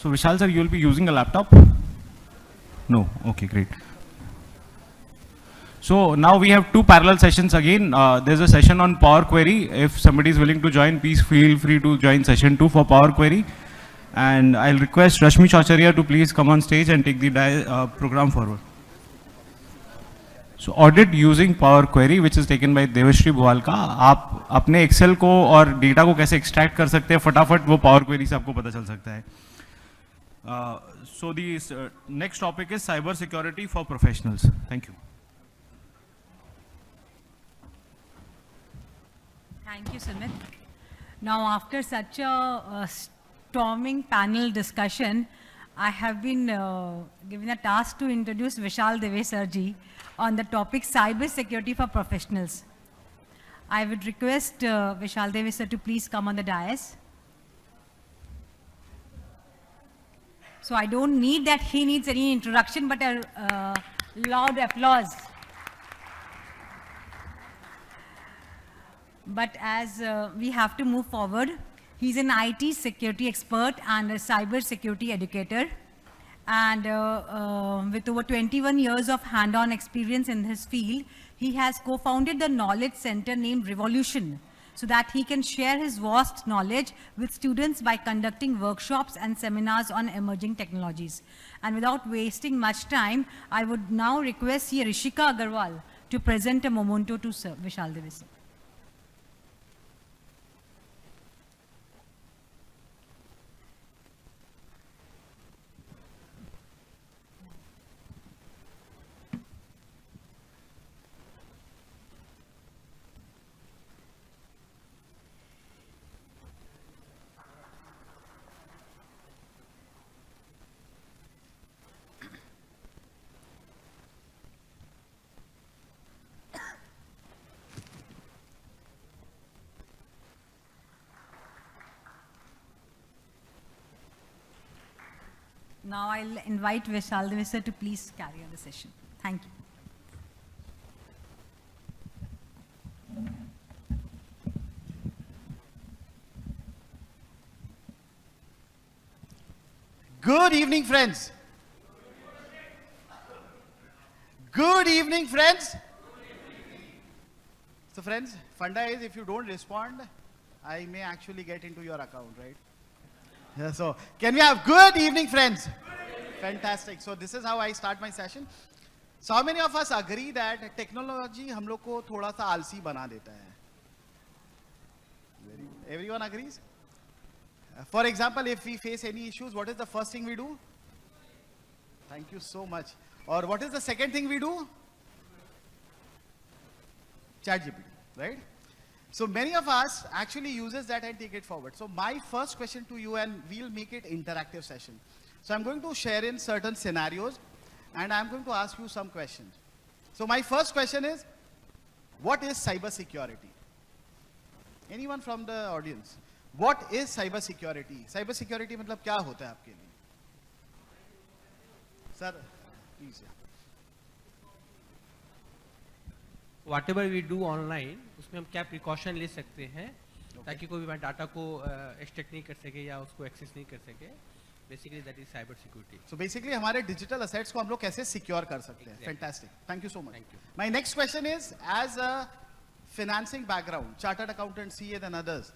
So Vishal sir, you will be using a laptop? No. Okay, great. So now we have two parallel sessions again. There's a session on Power Query. If somebody is willing to join, please feel free to join session 2 for Power Query. And I'll request Rashmi Chaucharia to please come on stage and take the program forward. So audit using Power Query, which is taken by Devashri Bhualka. आप अपने Excel को और data को कैसे extract कर सकते हैं फटाफट वो Power Query से आपको पता चल सकता है. So the next topic is cyber security for professionals. Thank you. Thank you, Sumit. Now, after such a storming panel discussion, I have been given a task to introduce Vishal Deve Sirji on the topic cyber security for professionals. I would request Vishal Deve sir to please come on the dais. So I don't need that he needs any introduction, but a loud applause. But as we have to move forward, he's an IT security expert and a cyber security educator. And with over 21 years of hand-on experience in this field, he has co-founded the knowledge center named Revolution, so that he can share his vast knowledge with students by conducting workshops and seminars on emerging technologies. And without wasting much time, I would now request here Rishika Agarwal to present a memento to Sir Vishal Deve sir. Now I'll invite Vishal Deve sir to please carry on the session. Thank you. Good evening, friends. Good evening, friends. So friends, funda is if you don't respond, I may actually get into your account, right? Yeah, so can we have good evening, friends? Fantastic. So this is how I start my session. So how many of us agree that technology हम लोग को थोड़ा सा आलसी बना देता है? Everyone agrees? For example, if we face any issues, what is the first thing we do? Thank you so much. Or what is the second thing we do? ChatGPT, right? So many of us actually uses that and take it forward. So my first question to you, and we'll make it interactive session. So I'm going to share in certain scenarios and I'm going to ask you some questions. So my first question is, what is cyber security? Anyone from the audience? What is cyber security? Cyber security मतलब क्या होता है आपके लिए? Sir, please. Whatever we do online, उसमें हम क्या precaution ले सकते हैं ताकि कोई भी हमारे डाटा को extract नहीं कर सके या उसको access नहीं कर सके. Basically that is cyber security. So basically हमारे digital assets को हम लोग कैसे secure कर सकते हैं. Fantastic. Thank you so much. Thank you. My next question is, as a financing background, chartered accountant, CA and others,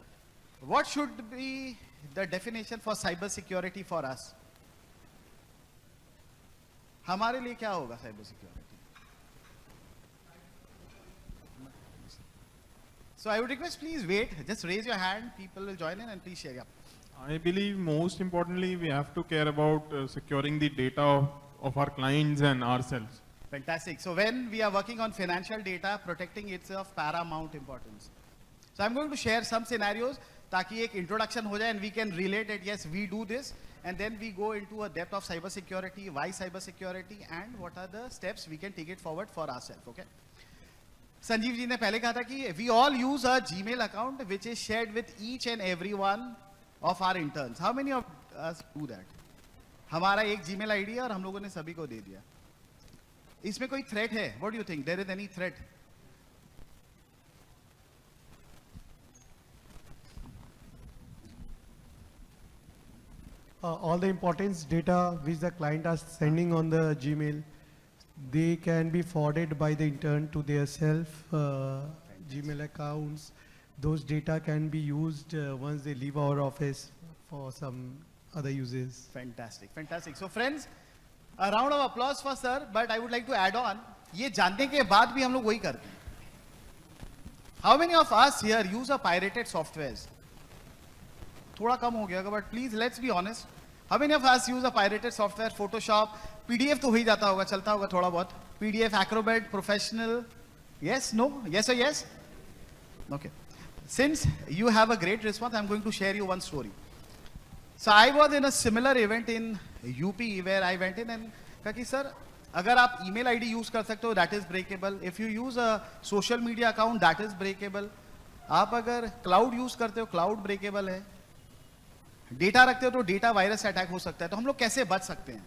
what should be the definition for cyber security for us? हमारे लिए क्या होगा cyber security? So I would request, please wait, just raise your hand, people will join in and please share. I believe most importantly we have to care about securing the data of our clients and ourselves. Fantastic. So when we are working on financial data, protecting it's of paramount importance. So I'm going to share some scenarios ताकि एक introduction हो जाए and we can relate it, yes, we do this, and then we go into a depth of cyber security, why cyber security, and what are the steps we can take it forward for ourselves, okay? Sanjeev ji ने पहले कहा था कि we all use a Gmail account which is shared with each and every one of our interns. How many of us do that? हमारा एक Gmail ID है और हम लोगों ने सभी को दे दिया. इसमें कोई threat है? What do you think? There is any threat? all the important data which the client are sending on the Gmail, they can be forwarded by the intern to their Gmail accounts. Those data can be used once they leave our office for some other uses. Fantastic, fantastic. So friends, a round of applause for sir, but I would like to add on, ये जानने के बाद भी हम लोग वही करते हैं. How many of us here use a pirated softwares? थोड़ा कम हो गया होगा, but please let's be honest. How many of us use a pirated software? Photoshop, PDF तो हो ही जाता होगा, चलता होगा थोड़ा बहुत. PDF, Acrobat, Professional. Yes, no, yes or yes? Okay. Since you have a great response, I'm going to share you one story. So I was in a similar event in UP where I went in and कहा कि sir, अगर आप email ID use कर सकते हो, that is breakable. If you use a social media account, that is breakable. आप अगर cloud use करते हो, cloud breakable है. डेटा रखते हो तो डेटा वायरस अटैक हो सकता है, तो हम लोग कैसे बच सकते हैं?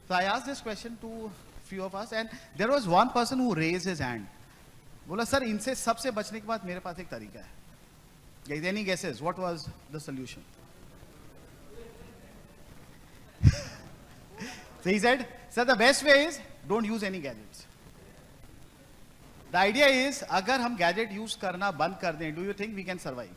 So I asked this question to few of us and there was one person who raised his hand. बोला सर इनसे सबसे बचने के बाद मेरे पास एक तरीका है. Guys, any guesses? What was the solution? So he said, sir, the best way is don't use any gadgets. The idea is अगर हम gadget use करना बंद कर दें, do you think we can survive?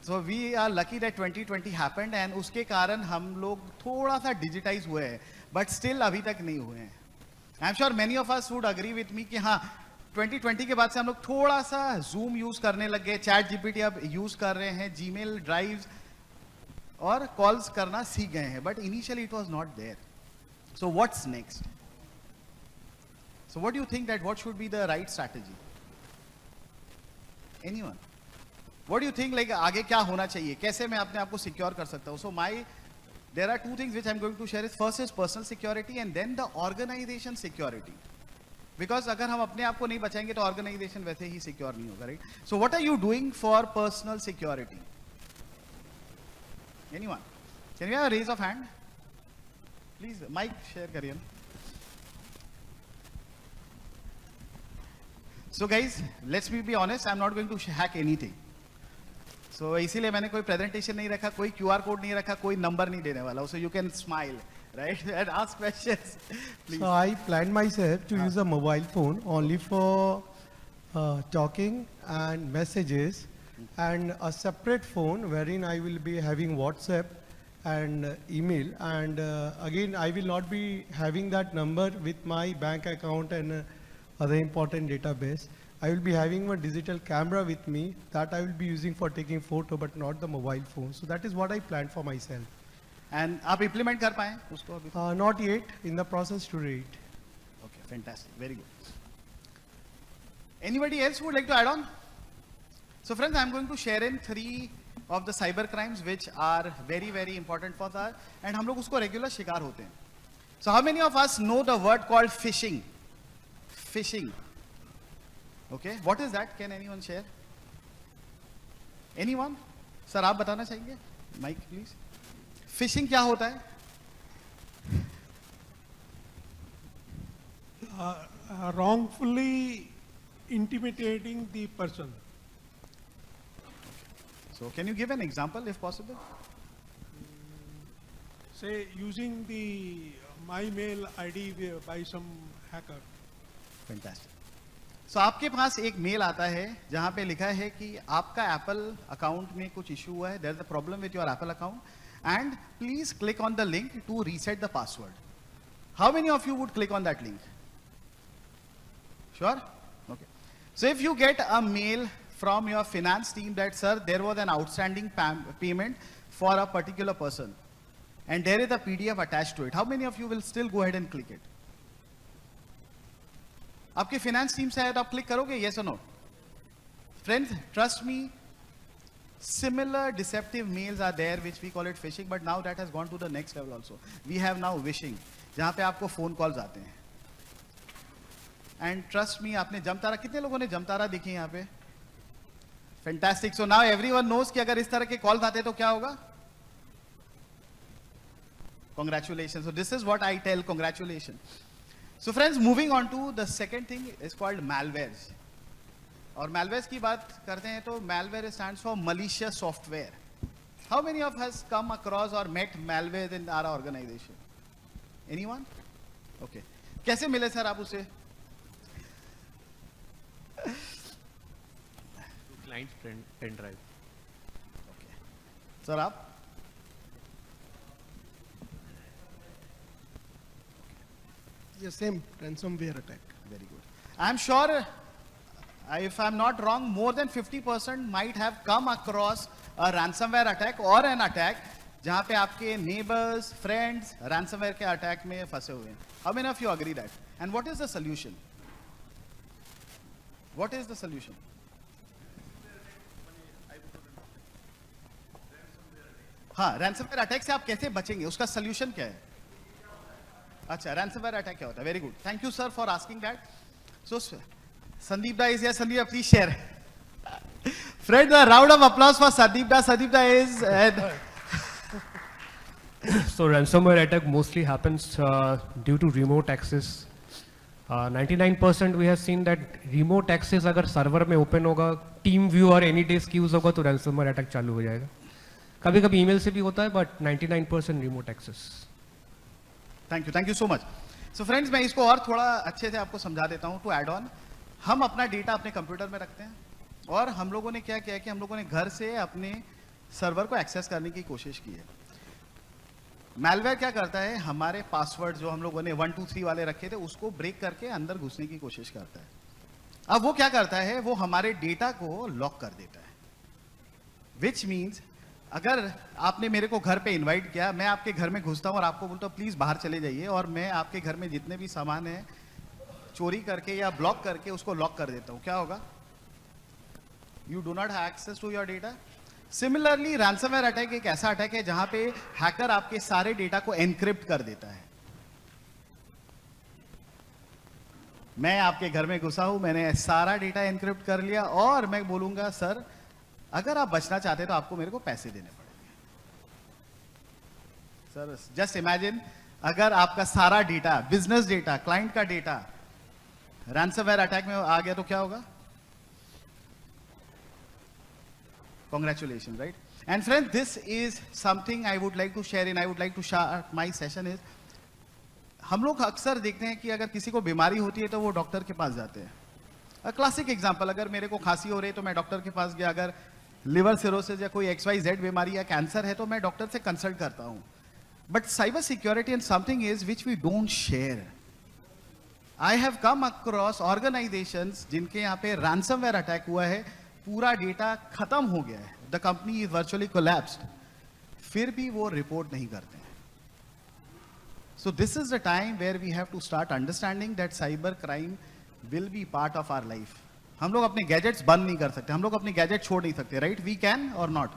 So we are lucky that 2020 happened and उसके कारण हम लोग थोड़ा सा digitize हुए हैं, but still अभी तक नहीं हुए हैं. I'm sure many of us would agree with me कि हाँ 2020 के बाद से हम लोग थोड़ा सा Zoom use करने लग गए, Chat GPT अब use कर रहे हैं, Gmail, Drives और calls करना सीख गए हैं, but initially it was not there. So what's next? So what do you think that what should be the right strategy? Anyone? What do you think like आगे क्या होना चाहिए? कैसे मैं अपने आप को secure कर सकता हूँ? So there are two things which I'm going to share. Is first is personal security and then the organization security. Because अगर हम अपने आप को नहीं बचाएंगे तो organization वैसे ही secure नहीं होगा, right? So what are you doing for personal security? Anyone? Can we have a raise of hand? Please, mic share करिए. So guys, let's be honest. I'm not going to hack anything. So इसीलिए मैंने कोई presentation नहीं रखा, कोई QR code नहीं रखा, कोई number नहीं देने वाला. So you can smile, right? And ask questions. Please. So I planned myself to use a mobile phone only for talking and messages, and a separate phone wherein I will be having WhatsApp and email, and again I will not be having that number with my bank account and other important database. I will be having a digital camera with me that I will be using for taking photo, but not the mobile phone. So that is what I planned for myself. And आप implement कर पाएं उसको अभी? Not yet, in the process to read. Okay, fantastic, very good. Anybody else who would like to add on? So friends, I'm going to share in 3 of the cyber crimes which are very, very important for us, and हम लोग उसको regular शिकार होते हैं. So how many of us know the word called phishing? Phishing. Okay, what is that? Can anyone share? Anyone? Sir, आप बताना चाहेंगे? Mic, please. Phishing क्या होता है? Wrongfully intimidating the person. So can you give an example if possible? Say using the my mail ID by some hacker. Fantastic. So आपके पास एक mail आता है जहां पे लिखा है कि आपका एप्पल अकाउंट में कुछ इशू हुआ है, there is a problem with your Apple account and please click on the link to reset the password. How many of you would click on that link? Sure? Okay. So if you get a mail from your finance team that sir there was an outstanding payment for a particular person and there is a PDF attached to it, how many of you will still go ahead and click it? आपके finance team से आया तो आप click करोगे, yes or no? Friends, trust me, similar deceptive mails are there which we call it phishing, but now that has gone to the next level also. We have now wishing, जहाँ पे आपको phone calls आते हैं. And trust me, आपने जमतारा, कितने लोगों ने जमतारा देखी यहाँ पे? Fantastic. So now everyone knows कि अगर इस तरह के calls आते हैं तो क्या होगा? Congratulations. So this is what I tell, congratulations. So friends, moving on to the second thing is called malwares. और malwares की बात करते हैं तो malware stands for malicious software. How many of us come across or met malware in our organization? Anyone? Okay. कैसे मिले sir आप उसे? Client pen drive. Okay. Sir आप? The same ransomware attack. Very good. I'm sure, if I'm not wrong, more than 50% might have come across a ransomware attack or an attack जहाँ पे आपके neighbors, friends, ransomware के attack में फंसे हुए हैं. How many of you agree that? And what is the solution? What is the solution? हाँ, ransomware attack से आप कैसे बचेंगे? उसका solution क्या है? अच्छा, ransomware attack क्या होता है? Very good. Thank you, sir, for asking that. So, Sandeep Da is here. Sandeep, please share. Friends, a round of applause for Sandeep Da. Sandeep Da is. So ransomware attack mostly happens due to remote access. 99% we have seen that remote access अगर server में open होगा, team view और any disk use होगा तो ransomware attack चालू हो जाएगा. कभी-कभी email से भी होता है, but 99% remote access. Thank you so much. So friends, मैं इसको और थोड़ा अच्छे से आपको समझा देता हूँ. To add on, हम अपना डेटा अपने कंप्यूटर में रखते हैं और हम लोगों ने क्या किया कि हम लोगों ने घर से अपने सर्वर को एक्सेस करने की कोशिश की है. मैलवेयर क्या करता है, हमारे पासवर्ड जो हम लोगों ने 1 2 3 वाले रखे थे उसको ब्रेक करके अंदर घुसने की कोशिश करता है. अब वो क्या करता है, वो हमारे डेटा को लॉक कर देता है. विच मीन्स अगर आपने मेरे को घर पे इनवाइट किया, मैं आपके घर में घुसता हूँ और आपको बोलता हूँ प्लीज बाहर चले जाइए, और मैं आपके घर में जितने भी सामान है चोरी करके या ब्लॉक करके उसको लॉक कर देता हूँ, क्या होगा? You do not have access to your data. Similarly ransomware attack एक ऐसा अटैक है जहां पे हैकर आपके सारे डेटा को एनक्रिप्ट कर देता है. मैं आपके घर में घुसा हूं, मैंने सारा डेटा एनक्रिप्ट कर लिया और मैं बोलूंगा सर अगर आप बचना चाहते हैं तो आपको मेरे को पैसे देने पड़ेंगे. सर जस्ट इमेजिन अगर आपका सारा डेटा, बिजनेस डेटा, क्लाइंट का डेटा रैंसमवेयर अटैक में आ गया तो क्या होगा? Congratulations, right? And friends, this is something I would like to share in. I would like to start my session is. हम लोग अक्सर देखते हैं कि अगर किसी को बीमारी होती है तो वो डॉक्टर के पास जाते हैं. क्लासिक एग्जांपल, अगर मेरे को खांसी हो रही है तो मैं डॉक्टर के पास गया. अगर लिवर सिरोसिस या कोई XYZ बीमारी या कैंसर है तो मैं डॉक्टर से कंसल्ट करता हूँ. But cyber security and something is which we don't share. I have come across organisations जिनके यहाँ पे रैंसमवेयर अटैक हुआ है, पूरा डेटा खत्म हो गया है, the company is virtually collapsed, फिर भी वो रिपोर्ट नहीं करते हैं. So this is the time where we have to start understanding that cyber crime will be part of our life. हम लोग अपने गैजेट्स बंद नहीं कर सकते, हम लोग अपने गैजेट छोड़ नहीं सकते, right? We can or not,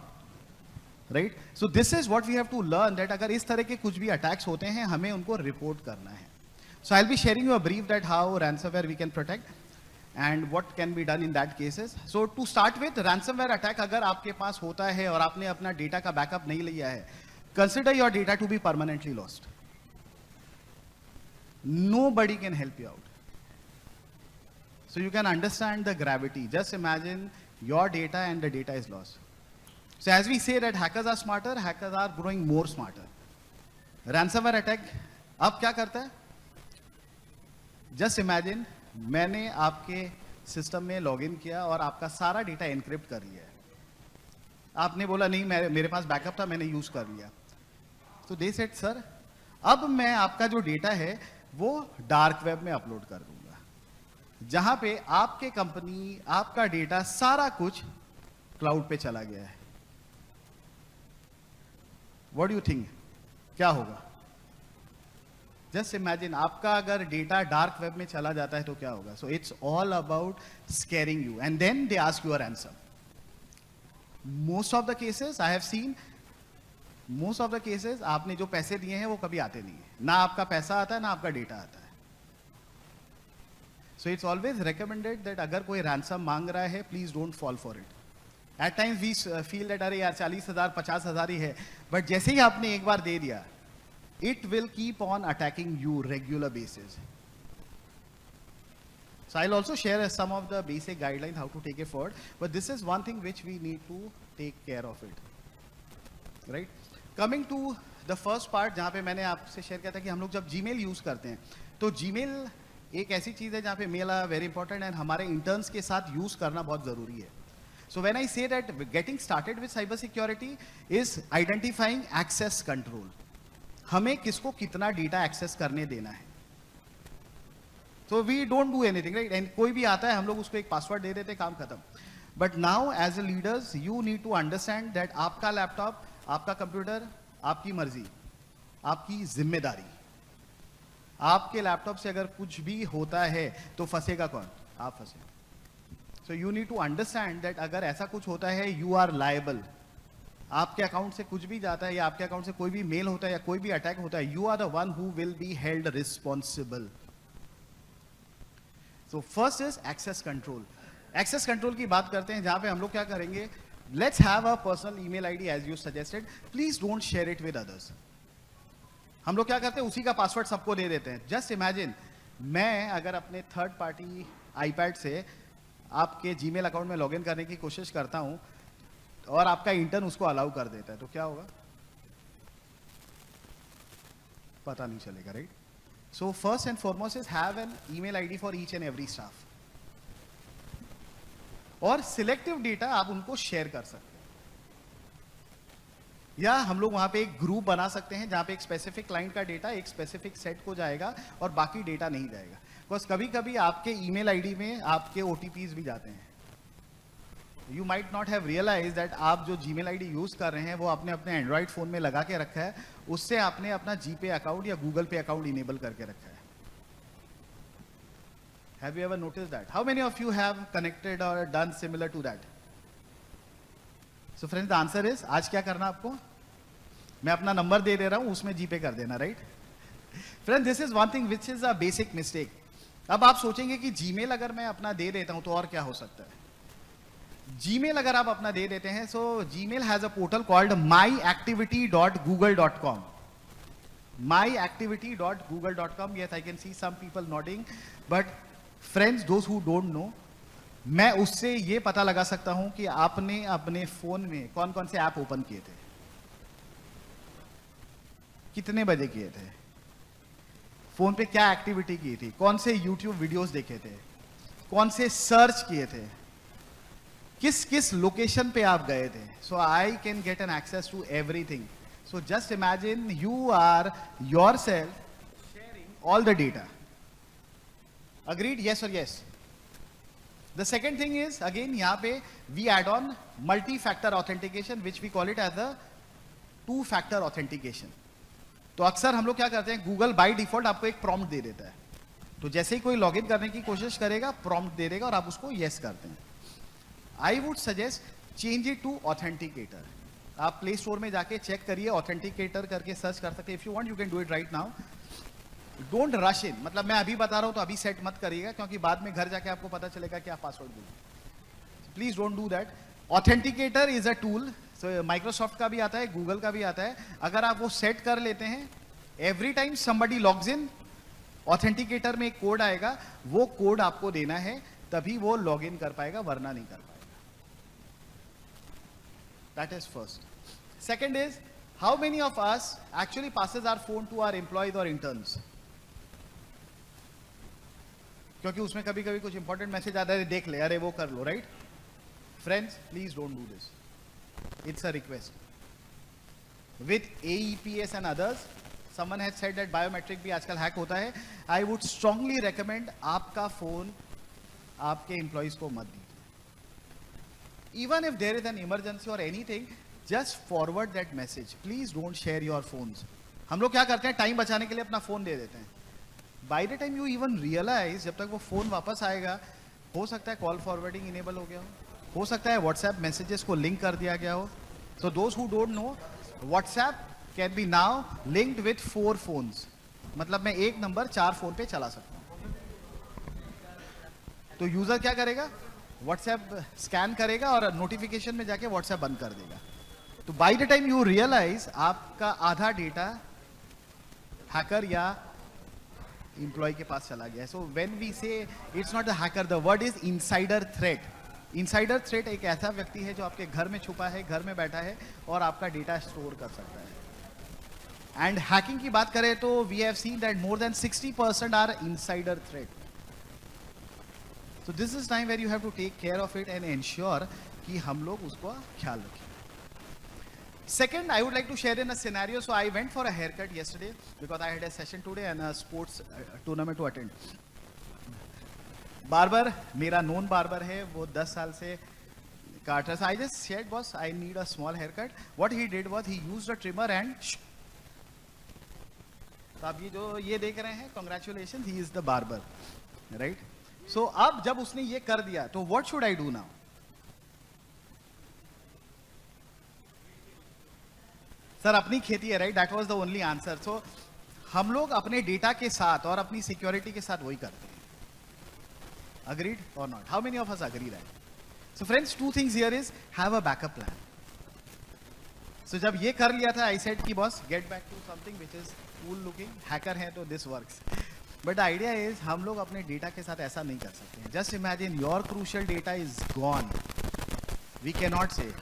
right? So this is what we have to learn, that अगर इस तरह के कुछ भी अटैक्स होते हैं हमें उनको रिपोर्ट करना है. So I will be sharing you a brief that how ransomware we can protect and what can be done in that cases. So to start with, ransomware attack अगर आपके पास होता है और आपने अपना डेटा का बैकअप नहीं लिया है, consider your data to be permanently lost. Nobody can help you out. So you can understand the gravity. Just imagine your data and the data is lost. So as we say that hackers are smarter, hackers are growing more smarter. Ransomware attack अब क्या करता है? Just imagine मैंने आपके system में login किया और आपका सारा डेटा एनक्रिप्ट कर लिया है. आपने बोला नहीं मेरे पास बैकअप था, मैंने यूज कर लिया. तो दे सेड सर अब मैं आपका जो डेटा है वो डार्क वेब में अपलोड कर दूंगा, जहां पे आपके कंपनी, आपका डेटा, सारा कुछ क्लाउड पे चला गया है. व्हाट डू यू थिंक क्या होगा? जस्ट इमेजिन आपका अगर डेटा डार्क वेब में चला जाता है तो क्या होगा? So it's all about scaring you and then they ask you a ransom. Most of the cases I have seen, most of the cases आपने जो पैसे दिए हैं वो कभी आते नहीं है, ना आपका पैसा आता है ना आपका डेटा आता है. So it's always recommended that अगर कोई रैंसम मांग रहा है please don't fall for it. At times we feel that अरे यार 40,000 50,000 ही है, बट जैसे ही आपने एक बार दे दिया it will keep on attacking you regular basis. So I'll also share some of the basic guidelines how to take it forward, but this is one thing which we need to take care of it, right? Coming to the first part, जहाँ पे मैंने आपसे share किया था कि हम लोग जब Gmail यूज करते हैं, तो Gmail एक ऐसी चीज है जहाँ पे mail are very important and हमारे इंटर्न्स के साथ यूज करना बहुत जरूरी है. So when I say that getting started with cyber security is identifying access control. हमें किसको कितना डेटा एक्सेस करने देना है. So we don't do anything, right? And कोई भी आता है हम लोग उसको एक पासवर्ड दे देते, काम खत्म. But now as a leaders you need to understand that आपका लैपटॉप, आपका कंप्यूटर, आपकी मर्जी, आपकी जिम्मेदारी. आपके लैपटॉप से अगर कुछ भी होता है तो फंसेगा कौन? आप फंसे. So you need to understand that अगर ऐसा कुछ होता है you are liable. आपके अकाउंट से कुछ भी जाता है या आपके अकाउंट से कोई भी मेल होता है या कोई भी अटैक होता है, you are the one who will be held responsible. So first is access control. Access control की बात करते हैं जहां पे हम लोग क्या करेंगे. Let's have a personal email ID as you suggested. Please don't share it with others. हम लोग क्या करते हैं, उसी का पासवर्ड सबको दे देते हैं. Just imagine, मैं अगर अपने थर्ड पार्टी आईपैड से आपके जीमेल अकाउंट में लॉगिन करने की कोशिश करता हूं और आपका इंटर्न उसको अलाउ कर देता है, तो क्या होगा? पता नहीं चलेगा, right? So first and foremost is have an email ID for each and every staff. और सिलेक्टिव डेटा आप उनको शेयर कर सकते हैं, या हम लोग वहां पे एक ग्रुप बना सकते हैं जहां पे एक स्पेसिफिक क्लाइंट का डेटा एक स्पेसिफिक सेट को जाएगा और बाकी डेटा नहीं जाएगा. बिकॉज कभी कभी आपके ईमेल आईडी में आपके ओटीपीज भी जाते हैं. You might not have realize that आप जो जीमेल आईडी यूज कर रहे हैं वो आपने अपने एंड्रॉइड फोन में लगा के रखा है, उससे आपने अपना जीपे अकाउंट या गूगल पे अकाउंट इनेबल करके रखा है. Have you ever noticed that? How many of you have connected or done similar to that? So friends, the answer is, आज क्या करना आपको? मैं अपना नंबर दे रहा हूं, उसमें जीपे कर देना, right? Friends, this is one thing which is a basic mistake. अब आप सोचेंगे कि जीमेल अगर मैं अपना दे देता हूं तो और क्या हो सकता है. जीमेल अगर आप अपना दे देते हैं, so Gmail has a portal called myactivity.google.com. myactivity.google.com. Yes, I can see some people nodding, but friends, those who don't know, मैं उससे ये पता लगा सकता हूं कि आपने अपने फोन में कौन कौन से ऐप ओपन किए थे, कितने बजे किए थे, फोन पे क्या एक्टिविटी की थी, कौन से यूट्यूब वीडियोस देखे थे, कौन से सर्च किए थे, किस किस लोकेशन पे आप गए थे. So I can get an access to everything. So just imagine you are yourself sharing all the data. Agreed? Yes or yes? The second thing is, again, यहाँ पे we add on multi-factor authentication, which we call it as the two-factor authentication. तो अक्सर हम लोग क्या करते हैं, Google by default आपको एक prompt दे देता है. तो जैसे ही कोई लॉगिन करने की कोशिश करेगा, prompt दे देगा और आप उसको yes करते हैं. I would suggest change it to authenticator. आप प्ले स्टोर में जाके चेक करिए, authenticator करके सर्च कर सकते हैं. If you want, you can do it right now. Don't rush in. मतलब मैं अभी बता रहा हूं तो अभी सेट मत करिएगा, क्योंकि बाद में घर जाके आपको पता चलेगा कि आप पासवर्ड भूल गए. Please don't do that. Authenticator is a tool. So Microsoft का भी आता है, गूगल का भी आता है. अगर आप वो सेट कर लेते हैं, एवरी टाइम समबडी लॉग्स इन, ऑथेंटिकेटर में एक कोड आएगा, वो कोड आपको देना है, तभी वो लॉग इन कर पाएगा, वरना नहीं कर पाएगा. That is first. Second is, how many of us actually passes our phone to our employees और इंटर्न्स? क्योंकि उसमें कभी कभी कुछ इंपॉर्टेंट मैसेज आता है, देख ले, अरे वो कर लो, right? Friends, please don't do this. It's a request. With AEPS and others, someone has said that biometric भी आजकल हैक होता है. आई वुड स्ट्रांगली रेकमेंड आपका फोन आपके एम्प्लॉयज को मत दीजिए. Even if there is an emergency और anything, just forward that message. Please don't share your phones. हम लोग क्या करते हैं, टाइम बचाने के लिए अपना फोन दे देते हैं. By the time you even realize, जब तक वो फोन वापस आएगा, हो सकता है कॉल फॉरवर्डिंग इनेबल हो गया हो सकता है व्हाट्सएप मैसेजेस को लिंक कर दिया गया हो. So those who don't know, WhatsApp can be now linked with 4 phones. मतलब मैं एक नंबर 4 फोन पे चला सकता हूं. तो यूजर क्या करेगा, व्हाट्सएप स्कैन करेगा और नोटिफिकेशन में जाके व्हाट्सएप बंद कर देगा. तो by the time you realize, आपका आधा डेटा हैकर या एम्प्लॉय के पास चला गया है. सो व्हेन वी से it's not the hacker, the word is insider threat. Insider threat एक ऐसा व्यक्ति है जो आपके घर में छुपा है, घर में बैठा है और आपका डेटा स्टोर कर सकता है. एंड हैकिंग की बात करें तो we have seen that more than 60% are insider threat. So this is time where you have to take care of it and ensure कि हम लोग उसको ख्याल रखें. Second, I would like to share in a scenario. So I went for a haircut yesterday because I had a session today and a sports tournament to attend. Barber मेरा known barber है, वो 10 साल से काट रहा था. I just said, boss, I need a small haircut. What he did was he used a trimmer and तो आप ये जो ये देख रहे हैं, congratulations, he is the barber, right? So अब जब उसने ये कर दिया तो what should I do now? Sir अपनी खेती है, right? That was the only answer. So हम लोग अपने डेटा के साथ और अपनी सिक्योरिटी के साथ वही करते हैं. अग्रीड और not? How many of us agree that? So friends, two things here is have a backup plan. So जब ये कर लिया था, आई सेड कि boss get back to something which is cool looking. Hacker है तो this works. But the idea is हम लोग अपने डेटा के साथ ऐसा नहीं कर सकते. Just imagine your crucial data is gone. We can not say,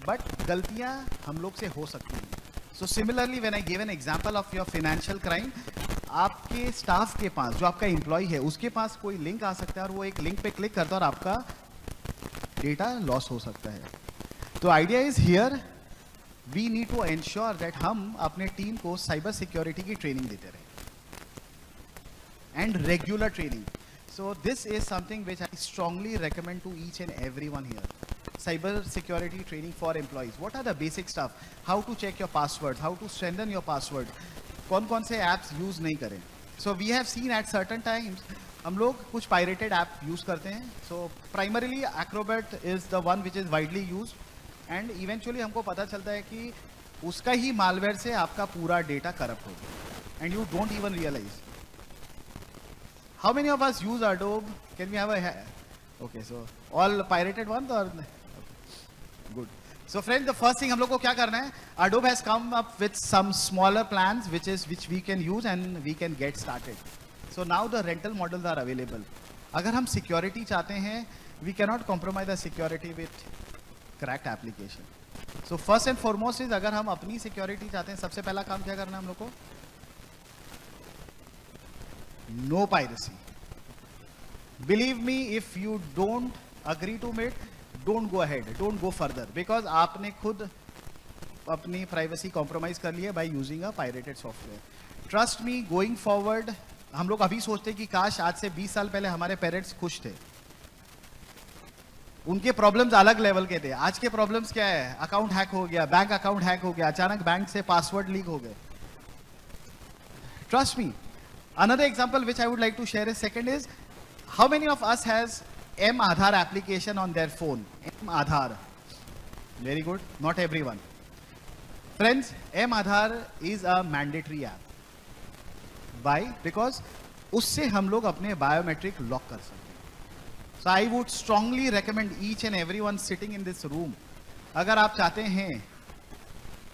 but गलतियां हम लोग से हो सकती हैं. So similarly, when I gave an example of your financial crime, आपके स्टाफ के पास, जो आपका एम्प्लॉय है, उसके पास कोई लिंक आ सकता है और वो एक लिंक पे क्लिक करता है और आपका डेटा लॉस हो सकता है. तो idea is here we need to ensure that हम अपने टीम को साइबर सिक्योरिटी की ट्रेनिंग देते रहे and regular training. So this is something which I strongly recommend to each and everyone here. Cyber security training for employees. What are the basic stuff? How to check your passwords? How to strengthen your password? कौन-कौन से apps use नहीं करें? So we have seen at certain times हम लोग कुछ pirated app use करते हैं. So primarily Acrobat is the one which is widely used. And eventually हमको पता चलता है कि उसका ही malware से आपका पूरा data corrupt हो गया. And you don't even realize. How many of us use Adobe? Can we have a... Okay, so all pirated ones or... Good. So friends, the first thing हम लोग को क्या करना है? Adobe has come up with some smaller plans which we can use and we can get started. So now the rental models are available. अगर हम security चाहते हैं, we cannot compromise the security with cracked application. So first and foremost is अगर हम अपनी security चाहते हैं, सबसे पहला काम क्या करना है हम लोग को? No piracy. Believe me, if you don't agree to it, don't go ahead, don't go further, because आपने खुद अपनी प्राइवेसी कॉम्प्रोमाइज कर लिया by using a pirated software. Trust me, going forward, हम लोग अभी सोचते कि काश आज से 20 साल पहले हमारे पेरेंट्स खुश थे. उनके प्रॉब्लम्स अलग लेवल के थे. आज के प्रॉब्लम्स क्या है? अकाउंट हैक हो गया, बैंक अकाउंट हैक हो गया, अचानक बैंक से पासवर्ड लीक हो गए. Trust me. Another example which I would like to share is second is, how many of us has M-Aadhaar application on their phone? M-Aadhaar. Very good. Not everyone. Friends, M-Aadhaar is a mandatory app. Why? Because उससे हम लोग अपने biometric lock कर सकते हैं. So I would strongly recommend each and everyone sitting in this room, अगर आप चाहते हैं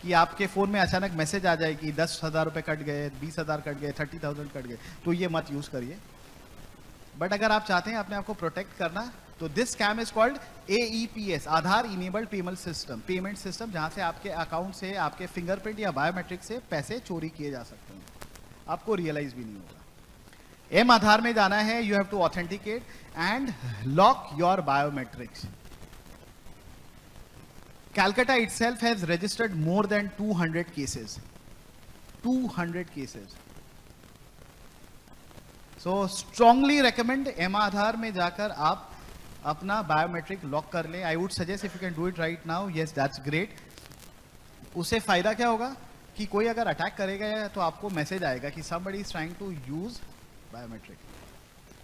कि आपके फ़ोन में अचानक मैसेज आ जाए कि 10,000 रुपये कट गए, 20,000 कट गए, 30,000 कट गए, तो ये मत यूज़ करिए. बट अगर आप चाहते हैं अपने आप को प्रोटेक्ट करना, तो this scam is called AEPS, Aadhaar enabled payment system, जहां से आपके अकाउंट से आपके फिंगरप्रिंट या बायोमेट्रिक से पैसे चोरी किए जा सकते हैं. आपको रियलाइज भी नहीं होगा. M-Aadhaar में जाना है, you have to authenticate and lock your biometrics. Calcutta itself has registered more than 200 cases. 200 cases. So strongly recommend M-Aadhaar में जाकर आप अपना बायोमेट्रिक लॉक कर लें. I would suggest if you can do it right now, yes, that's great. उससे फायदा क्या होगा कि कोई अगर अटैक करेगा तो आपको मैसेज आएगा कि somebody is trying to use biometric.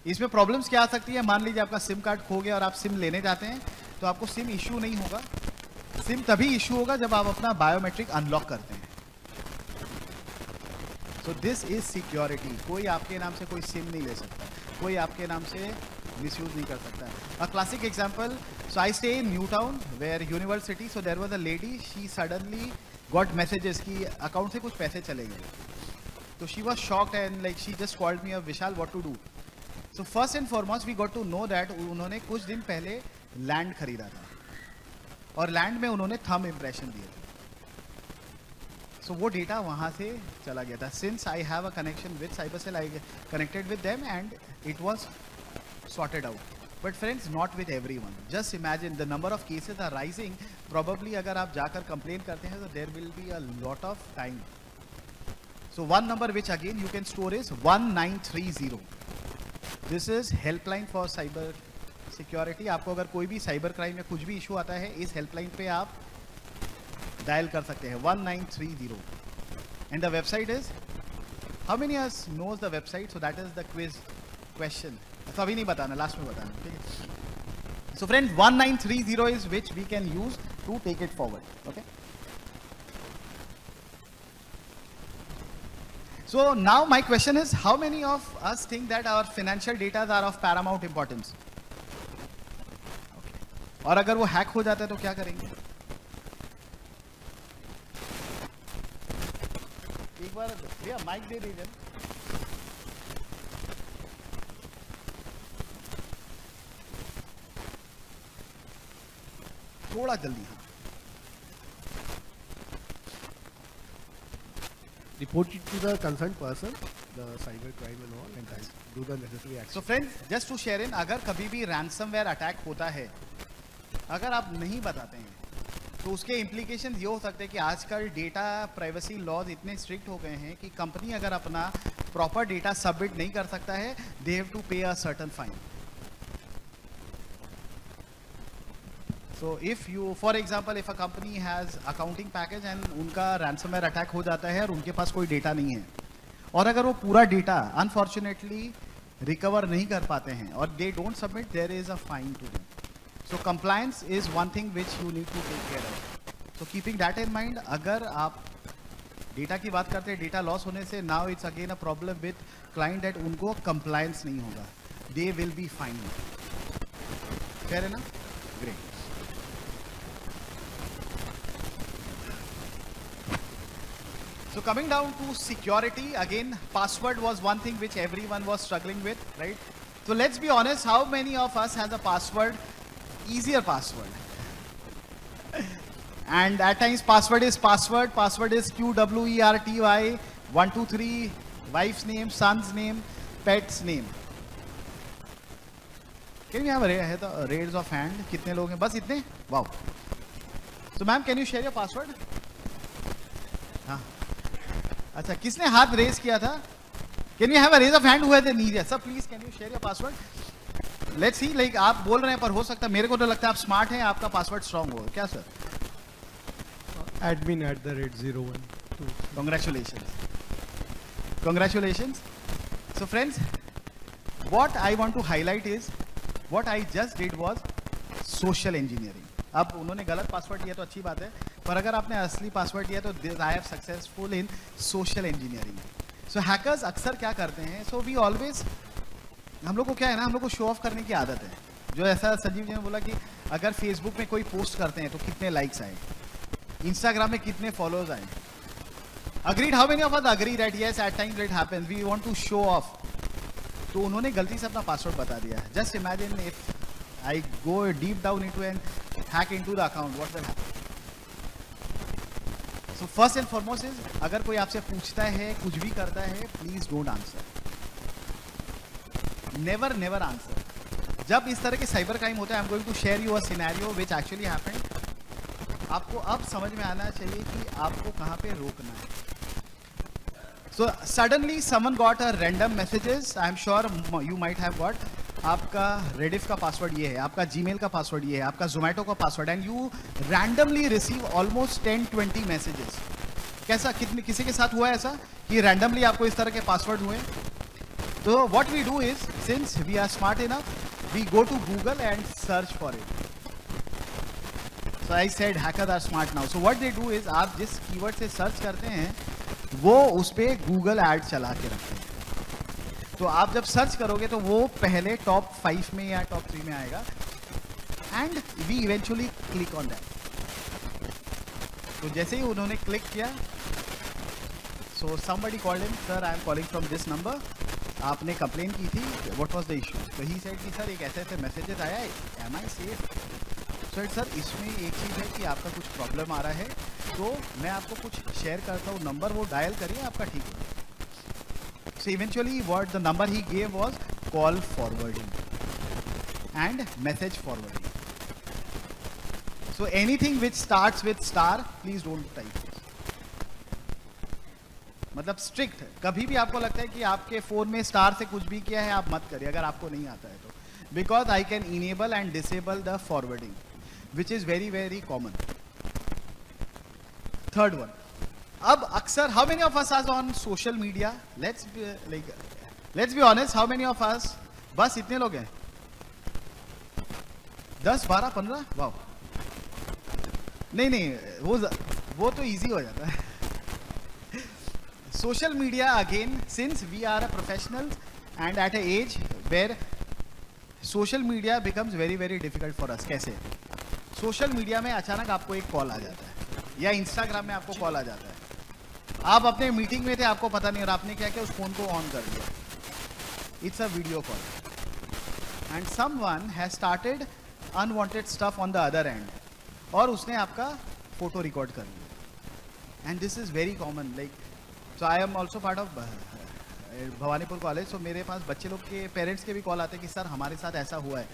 इसमें प्रॉब्लम्स क्या आ सकती है? मान लीजिए आपका सिम कार्ड खो गया और आप सिम लेने जाते हैं, तो आपको सिम इशू नहीं होगा. सिम तभी इशू होगा जब आप अपना बायोमेट्रिक अनलॉक करते हैं. So this is security. कोई आपके नाम से कोई सिम नहीं ले सकता, कोई आपके नाम से मिसयूज नहीं कर सकता. A classic example, so I stay in New Town where university. So there was a lady, she suddenly got messages कि अकाउंट से कुछ पैसे चले गए. So she was shocked and like she just called me, Vishal, what to do? So first and foremost we got to know that उन्होंने कुछ दिन पहले लैंड खरीदा था और लैंड में उन्होंने थंब इम्प्रेशन दिए थे. So वो डेटा वहाँ से चला गया था. Since I have a connection with CyberCell, I connected with them and it was sorted out. But friends, not with everyone. Just imagine the number of cases are rising. Probably अगर आप जाकर complain करते हैं तो there will be a lot of time. So one number which again you can store is 1930. This is helpline for cyber security. आपको अगर कोई भी cyber crime या कुछ भी issue आता है इस helpline पे आप dial कर सकते हैं 1930. And the website is, how many of us knows the website? So that is the quiz question. तो अभी नहीं बताना, लास्ट में बताना, ठीक है? So friends, 1930 is which we can use to take it forward. Okay. So now my question is, how many of us think that our financial data are of paramount importance? Okay. और अगर वो hack हो जाता है तो क्या करेंगे? एक बार भैया माइक दे दीजिए. थोड़ा जल्दी. हाँ. Report it to the concerned person, the cyber crime and all, and do the necessary action. So friends, just to share in, अगर कभी भी ransomware अटैक होता है, अगर आप नहीं बताते हैं तो उसके implications ये हो सकते हैं कि आजकल डेटा प्राइवेसी लॉज इतने स्ट्रिक्ट हो गए हैं कि कंपनी अगर अपना प्रॉपर डेटा सबमिट नहीं कर सकता है, they have to pay a certain fine. So if you, for example, if a company has accounting package and उनका ransomware अटैक हो जाता है और उनके पास कोई डेटा नहीं है और अगर वो पूरा डेटा unfortunately रिकवर नहीं कर पाते हैं और they don't submit, there is a fine to them. So compliance is one thing which you need to take care of. So keeping that in mind, अगर आप डेटा की बात करते हैं, डेटा लॉस होने से now it's again a problem with client that उनको compliance नहीं होगा, they will be fined. Fair है ना? Great. So coming down to security, again, password was one thing which everyone was struggling with, right? So let's be honest, how many of us has a password, easier password? And at times password is QWERTY, 123, wife's name, son's name, pet's name. Can we have a raise of hand? कितने लोग हैं? बस इतने? Wow. So ma'am, can you share your password? हाँ. अच्छा, किसने हाथ raise किया था? Can you have a raise of hand who has a need? Sir, please, can you share your password? Let's see, like आप बोल रहे हैं पर हो सकता है मेरे को तो लगता है आप स्मार्ट हैं, आपका पासवर्ड स्ट्रांग होगा क्या sir? admin@01. Congratulations. Congratulations. So friends, what I want to highlight is what I just did was social engineering. अब उन्होंने गलत पासवर्ड दिया तो अच्छी बात है, पर अगर आपने असली पासवर्ड दिया तो I have successful in social engineering. So hackers अक्सर क्या करते हैं? So we always, हम लोग को क्या है ना, हम लोग को शो ऑफ करने की आदत है. जो ऐसा संजीव जी ने बोला कि अगर फेसबुक में कोई पोस्ट करते हैं तो कितने लाइक्स आए, इंस्टाग्राम में कितने फॉलोअर्स आए. Agreed? How many of us agree that yes, at times it happens. We want to show off. तो उन्होंने गलती से अपना पासवर्ड बता दिया. Just imagine if I go deep down into and hack into the account, what will happen? So first and foremost is, अगर कोई आपसे पूछता है, कुछ भी करता है, please don't answer. Never answer. जब इस तरह के साइबर क्राइम होता है, I'm going to share you a scenario which actually happened. आपको अब समझ में आना चाहिए कि आपको कहाँ पे रोकना है. So suddenly someone got a random messages. I'm sure you might have got. आपका Rediff का पासवर्ड ये है, आपका Gmail का पासवर्ड ये है, आपका Zomato का password, and you randomly receive almost 10-20 messages. कैसा किसी के साथ हुआ है ऐसा कि randomly आपको इस तरह के पासवर्ड हुए? तो what we do is, since we are smart enough, we go to Google and search for it. So I said hackers are smart now. So what they do is, आप जिस keyword से search करते हैं वो उस पे Google add चला के रखते हैं. तो आप जब सर्च करोगे तो वो पहले टॉप 5 में या टॉप 3 में आएगा, and we eventually click on that. तो जैसे ही उन्होंने क्लिक किया, So somebody called him, sir, I am calling from this number. आपने कंप्लेन की थी, what was the issue? So he said कि सर एक ऐसे मैसेजेस आया है, am I safe? So sir इसमें एक चीज़ है कि आपका कुछ प्रॉब्लम आ रहा है, तो मैं आपको कुछ शेयर करता हूँ नंबर, वो डायल करिए, आपका ठीक होगा. So eventually what the number he gave was call forwarding and message forwarding. So anything which starts with star, please don't type. मतलब स्ट्रिक्ट, कभी भी आपको लगता है कि आपके फोन में स्टार से कुछ भी किया है, आप मत करिए अगर आपको नहीं आता है तो. Because I can enable and disable the forwarding, which is very very common. Third one, अब अक्सर how many of us are on social media? Let's be honest, how many of us? बस इतने लोग हैं, 10 12 15? वाओ, नहीं वो तो easy हो जाता है. Social media again, since we are a professionals and at an age where social media becomes very very difficult for us. कैसे? Social media में अचानक आपको एक कॉल आ जाता है, या Instagram में आपको कॉल आ जाता है, आप अपने मीटिंग में थे, आपको पता नहीं और आपने क्या किया, उस फोन को ऑन कर दिया. It's a video call and someone has started unwanted stuff on the other end, और उसने आपका फोटो रिकॉर्ड कर लिया. And this is very common. Like so I am also part of Bhawanipur college. So मेरे पास बच्चे लोग के पेरेंट्स के भी कॉल आते हैं कि सर हमारे साथ ऐसा हुआ है.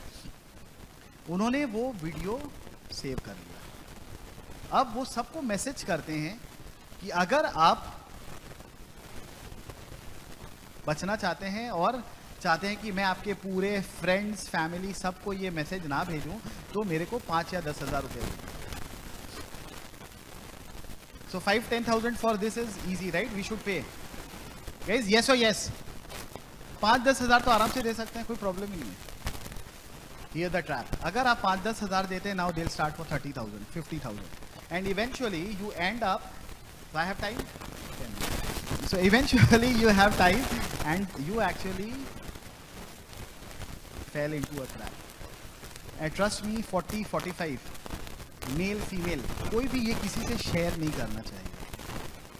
उन्होंने वो वीडियो सेव कर लिया. अब वो सबको मैसेज करते हैं कि अगर आप बचना चाहते हैं और चाहते हैं कि मैं आपके पूरे फ्रेंड्स फैमिली सबको ये मैसेज ना भेजूं, तो मेरे को 5 या 10 हज़ार रुपये दें. So 5-10,000 for this is easy, right? We should pay. Guys, yes or yes? 5-10 हज़ार तो आराम से दे सकते हैं, कोई प्रॉब्लम ही नहीं है. Here the trap. अगर आप 5-10 हज़ार देते हैं, now they'll start for 30,000, 50,000, and eventually you end up. So I have time. So eventually you have time, and you actually fell into a trap. And trust me, 40-45. Male female कोई भी ये किसी से शेयर नहीं करना चाहिए.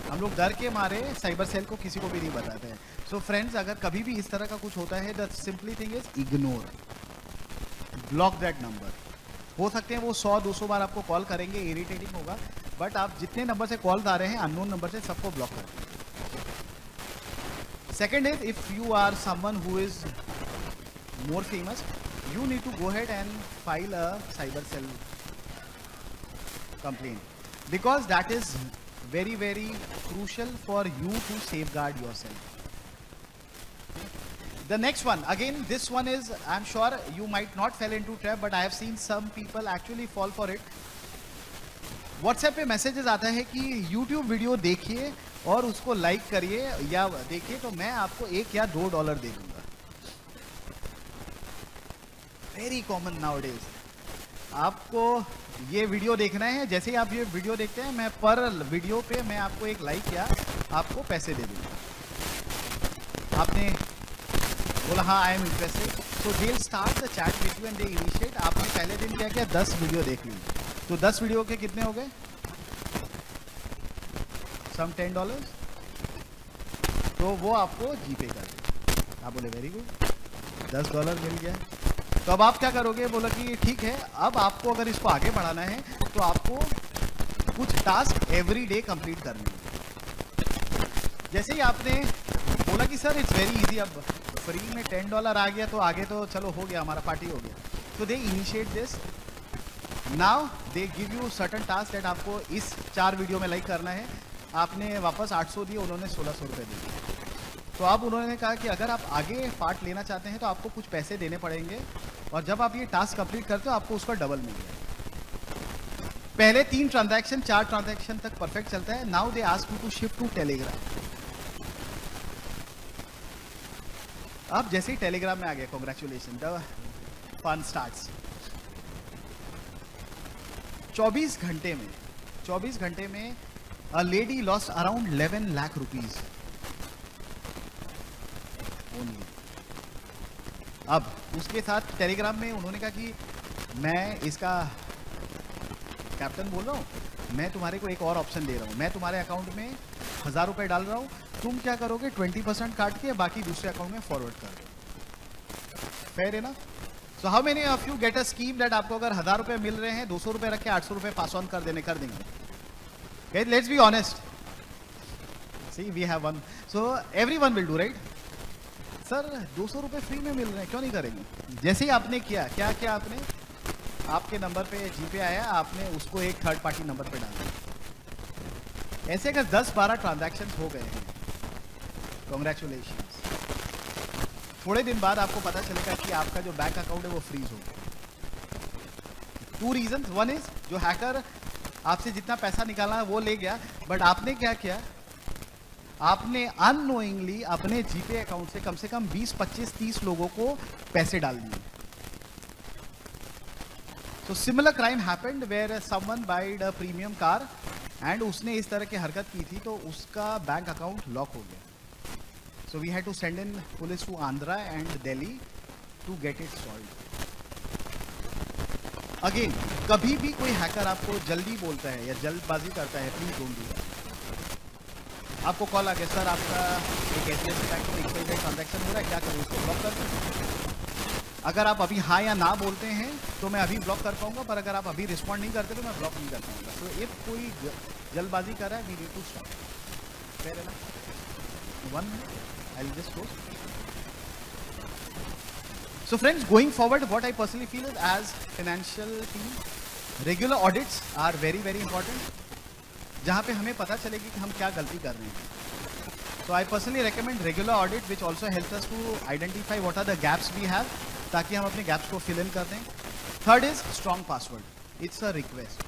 हम लोग डर के मारे साइबर सेल को किसी को भी नहीं बताते हैं. सो फ्रेंड्स, अगर कभी भी इस तरह का कुछ होता है, the simply thing is ignore, block that number. हो सकते हैं वो 100-200 बार आपको कॉल करेंगे, इरिटेटिंग होगा, बट आप जितने नंबर से कॉल आ रहे हैं अननोन नंबर से, सबको ब्लॉक कर दें. Second is, if you are someone who is more famous, you need to go head and file a cyber cell complaint, because that is very very crucial for you to safeguard yourself. The next one, again this one is, I'm sure you might not fall into trap, but I have seen some people actually fall for it. WhatsApp पे messages आता है कि YouTube video देखिए और उसको like करिए या देखिए तो मैं आपको $1 या $2 दे दूंगा. Very common nowadays. आपको ये वीडियो देखना है, जैसे ही आप ये वीडियो देखते हैं, मैं पर वीडियो पे मैं आपको एक लाइक या आपको पैसे दे दूंगा. आपने बोला हाँ I am interested, so they will start the chat with you and they initiate. आपने पहले दिन क्या किया, 10 वीडियो देख ली, तो 10 वीडियो के कितने हो गए? सम $10. तो वो आपको जीपे कर दे. आप बोले वेरी गुड, $10 मिल गया. तो अब आप क्या करोगे? बोला कि ठीक है, अब आपको अगर इसको आगे बढ़ाना है तो आपको कुछ टास्क एवरी डे कंप्लीट करने हैं. जैसे ही आपने बोला कि सर इट्स वेरी इजी, अब फ्री में $10 आ गया तो आगे तो चलो हो गया, हमारा पार्टी हो गया. तो they initiate this. Now they give you certain task that आपको इस 4 वीडियो में लाइक करना है. आपने वापस 800 दिए, उन्होंने 1600 रुपये दिए. तो अब उन्होंने कहा कि अगर आप आगे पार्ट लेना चाहते हैं तो आपको कुछ पैसे देने पड़ेंगे, और जब आप ये टास्क कंप्लीट करते हो आपको उसका डबल मिल जाएगा. पहले 3 ट्रांजैक्शन 4 ट्रांजैक्शन तक परफेक्ट चलता है. Now they ask you to shift to Telegram. अब जैसे ही टेलीग्राम में आ गया, कांग्रेचुलेशन, द फन स्टार्ट्स. 24 घंटे में a lady lost around 11 lakh rupees. अब उसके साथ टेलीग्राम में उन्होंने कहा कि मैं इसका कैप्टन बोल रहा हूँ, मैं तुम्हारे को एक और ऑप्शन दे रहा हूँ, मैं तुम्हारे अकाउंट में 1000 रुपये डाल रहा हूँ, तुम क्या करोगे 20% काट के बाकी दूसरे अकाउंट में फॉरवर्ड कर दो। फेयर है ना? So how many of you get a scheme that आपको अगर 1000 रुपये मिल रहे हैं, 200 रुपये रख के 800 रुपये पास ऑन कर देंगे। Let's be honest, see we have one, so everyone will do, right? Sir 200 रुपये फ्री में मिल रहे हैं, क्यों नहीं करेंगे? जैसे ही आपने किया, क्या किया आपने? आपके नंबर पे जीपे आया, आपने उसको एक थर्ड पार्टी नंबर पे डाला। ऐसे अगर 10-12 ट्रांजैक्शन हो गए हैं, कॉन्ग्रेचुलेशंस। थोड़े दिन बाद आपको पता चलेगा कि आपका जो बैंक अकाउंट है वो फ्रीज हो गया। 2 रीजंस, वन इज जो हैकर आपसे जितना पैसा निकालना है वो ले गया, बट आपने क्या किया? आपने अननोइंगली अपने जीपे अकाउंट से कम 20, 25, 30 लोगों को पैसे डाल दिए। So similar crime happened where someone bought a premium car and उसने इस तरह की हरकत की थी तो उसका बैंक अकाउंट लॉक हो गया। So we had to send in police to Andhra and Delhi to get it solved. Again, कभी भी कोई हैकर आपको जल्दी बोलता है या जल्दबाजी करता है, प्लीज डोंट डू दैट। आपको कॉल आ गया, सर आपका एक एसबीआई बैंक में XYZ ट्रांजैक्शन हो रहा है, क्या करूँ? उसको ब्लॉक कर दूँ? अगर आप अभी हाँ या ना बोलते हैं तो मैं अभी ब्लॉक कर पाऊंगा, पर अगर आप अभी रिस्पॉन्ड नहीं करते तो मैं ब्लॉक नहीं कर पाऊंगा। तो इफ कोई जल्दबाजी कर रहा है, we need to stop. Fair है ना? 1 minute, I just close. So friends, going forward what I personally feel is as financial team, regular audits are very very important, जहाँ पे हमें पता चलेगी कि हम क्या गलती कर रहे हैं। So I personally recommend regular audit, which also helps us to identify what are the gaps we have, ताकि हम अपने gaps को fill in कर दें। Third is strong password. It's a request.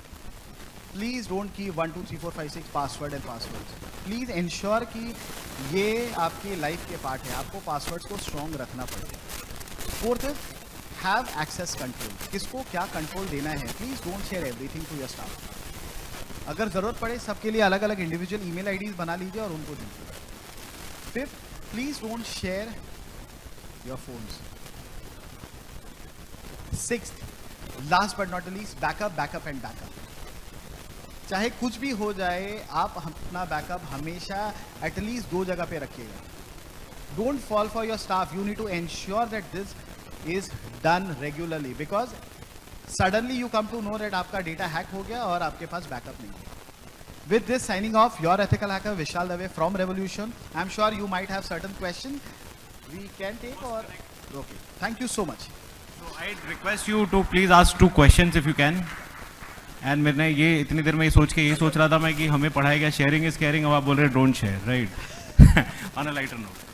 Please don't keep 1, 2, 3, 4, 5, 6 password and passwords. Please ensure कि ये आपकी life के part है, आपको passwords को strong रखना पड़ेगा। Fourth is have access control. किसको क्या control देना है? Please don't share everything to your staff. अगर ज़रूरत पड़े सबके लिए अलग अलग individual email IDs बना लीजिए और उनको दीजिए। Fifth, please don't share your phones. Sixth, last but not the least, backup, backup and backup. चाहे कुछ भी हो जाए, आप अपना बैकअप हमेशा एटलीस्ट 2 जगह पे रखिएगा। Don't fall for your staff. You need to ensure that this is done regularly because suddenly you come to know that आपका डेटा हैक हो गया और आपके पास बैकअप नहीं है। With this, signing off, your ethical hacker Vishal Dave from Revolution. I'm sure you might have certain questions we can take or okay. Thank you so much. So I'd request you to please ask 2 questions if you can. And मैंने ये इतनी देर में ये सोच रहा था मैं कि हमें पढ़ाया गया sharing is caring, अब आप बोल रहे हैं don't share, right? On a lighter note.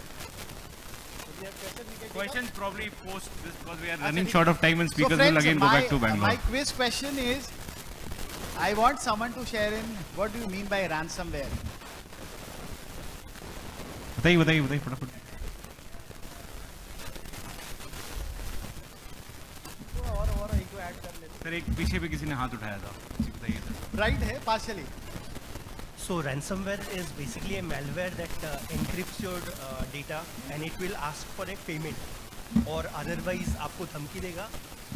Questions probably post this because we are running short of time and speakers will again go back to Bangalore. My quiz question is, I want someone to share in what do you mean by ransomware? बताइए फटाफट। और एक को add कर लेते। Sir एक पीछे भी किसी ने हाथ उठाया था, बताइए सर। राइट है partially. So ransomware is basically a malware that encrypts your data and it will ask for a payment और otherwise आपको धमकी देगा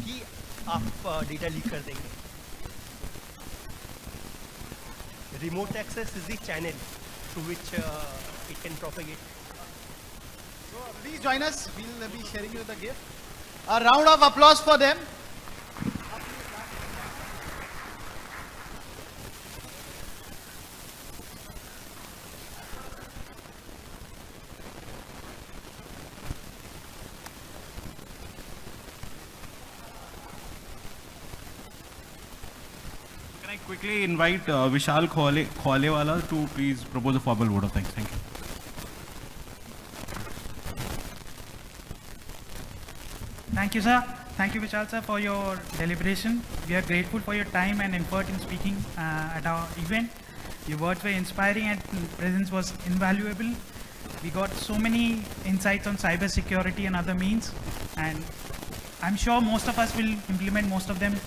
कि आप data leak कर देंगे। Remote access is the channel through which it can propagate. So please join us. We'll be sharing you the gift. A round of applause for them. Can I quickly invite Vishal Khwalewala to please propose a formal vote of thanks. Thank you. Thank you, sir. Thank you, Vishal sir, for your deliberation. We are grateful for your time and effort in speaking at our event. Your words were inspiring and presence was invaluable. We got so many insights on cyber security and other means, and I'm sure most of us will implement most of them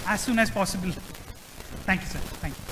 as soon as possible. Thank you, sir. Thank you.